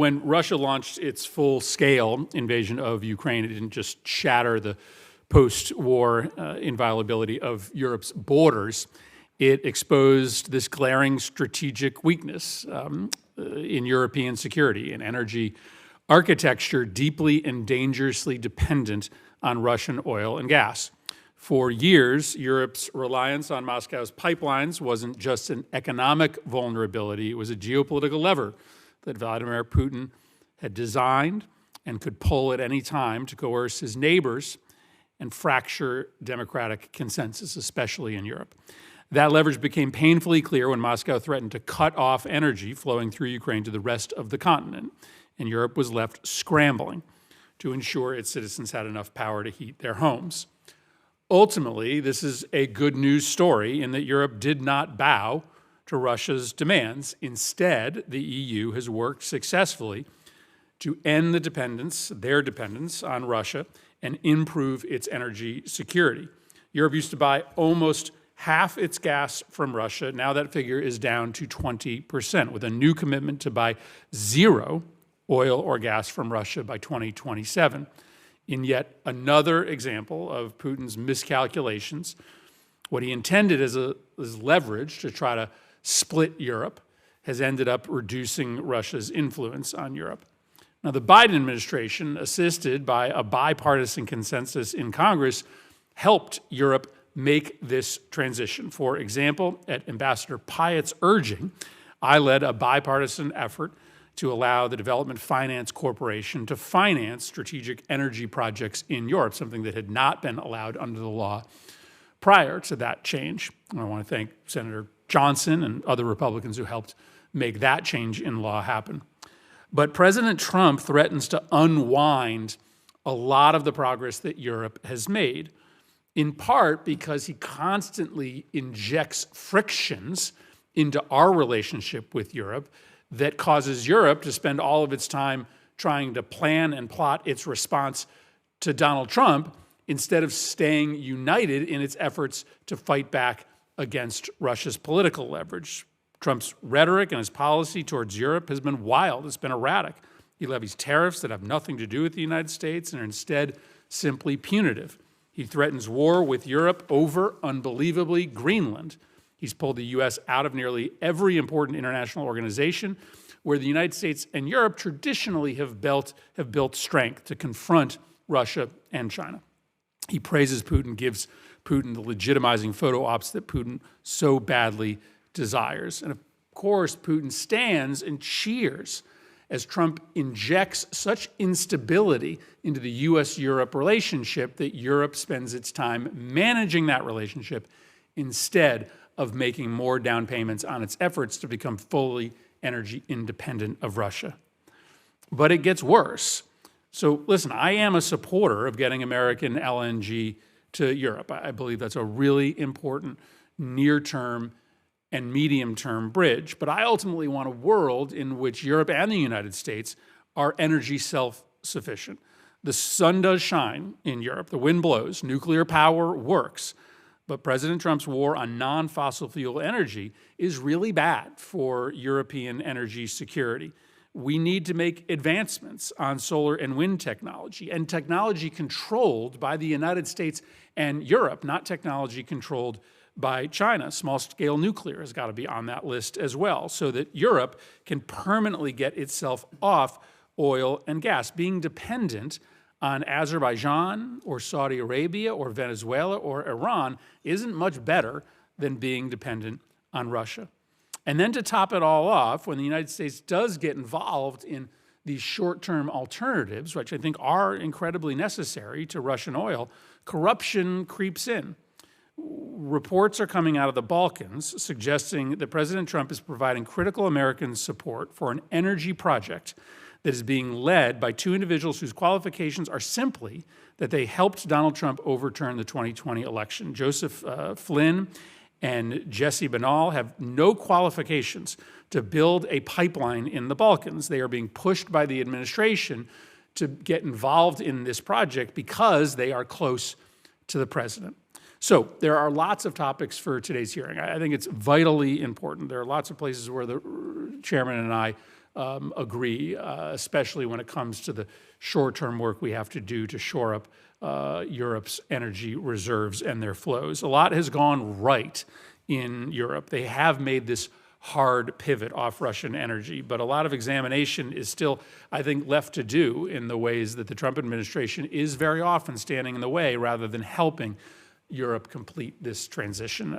When Russia launched its full-scale invasion of Ukraine, it didn't just shatter the post-war inviolability of Europe's borders. It exposed this glaring strategic weakness in European security, an energy architecture deeply and dangerously dependent on Russian oil and gas. For years, Europe's reliance on Moscow's pipelines wasn't just an economic vulnerability, it was a geopolitical lever that Vladimir Putin had designed and could pull at any time to coerce his neighbors and fracture democratic consensus, especially in Europe. That leverage became painfully clear when Moscow threatened to cut off energy flowing through Ukraine to the rest of the continent, and Europe was left scrambling to ensure its citizens had enough power to heat their homes. Ultimately, this is a good news story in that Europe did not bow to Russia's demands. Instead, the EU has worked successfully to end their dependence on Russia and improve its energy security. Europe used to buy almost half its gas from Russia. Now that figure is down to 20%, with a new commitment to buy zero oil or gas from Russia by 2027. In yet another example of Putin's miscalculations, what he intended as leverage to try to split Europe has ended up reducing Russia's influence on Europe. Now, the Biden administration, assisted by a bipartisan consensus in Congress, helped Europe make this transition. For example, at Ambassador Pyatt's urging, I led a bipartisan effort to allow the Development Finance Corporation to finance strategic energy projects in Europe, something that had not been allowed under the law prior to that change. And I want to thank Senator Johnson and other Republicans who helped make that change in law happen. But President Trump threatens to unwind a lot of the progress that Europe has made, in part because he constantly injects frictions into our relationship with Europe that causes Europe to spend all of its time trying to plan and plot its response to Donald Trump instead of staying united in its efforts to fight back against Russia's political leverage. Trump's rhetoric and his policy towards Europe has been wild. It's been erratic. He levies tariffs that have nothing to do with the United States and are instead simply punitive. He threatens war with Europe over, unbelievably, Greenland. He's pulled the U.S. out of nearly every important international organization where the United States and Europe traditionally have built strength to confront Russia and China. He praises Putin, gives Putin the legitimizing photo ops that Putin so badly desires. And of course, Putin stands and cheers as Trump injects such instability into the U.S.-Europe relationship that Europe spends its time managing that relationship instead of making more down payments on its efforts to become fully energy independent of Russia. But it gets worse. So listen, I am a supporter of getting American LNG to Europe. I believe that's a really important near-term and medium-term bridge. But I ultimately want a world in which Europe and the United States are energy self-sufficient. The sun does shine in Europe. The wind blows. Nuclear power works. But President Trump's war on non-fossil fuel energy is really bad for European energy security. We need to make advancements on solar and wind technology, and technology controlled by the United States and Europe, not technology controlled by China. Small-scale nuclear has got to be on that list as well, so that Europe can permanently get itself off oil and gas. Being dependent on Azerbaijan or Saudi Arabia or Venezuela or Iran isn't much better than being dependent on Russia. And then to top it all off, when the United States does get involved in these short-term alternatives, which I think are incredibly necessary to Russian oil, corruption creeps in. Reports are coming out of the Balkans suggesting that President Trump is providing critical American support for an energy project that is being led by two individuals whose qualifications are simply that they helped Donald Trump overturn the 2020 election. Joseph Flynn and Jesse Benal have no qualifications to build a pipeline in the Balkans. They are being pushed by the administration to get involved in this project because they are close to the president. So there are lots of topics for today's hearing. I think it's vitally important. There are lots of places where the chairman and I agree, especially when it comes to the short-term work we have to do to shore up Europe's energy reserves and their flows. A lot has gone right in Europe. They have made this hard pivot off Russian energy, but a lot of examination is still, I think, left to do in the ways that the Trump administration is very often standing in the way rather than helping Europe complete this transition.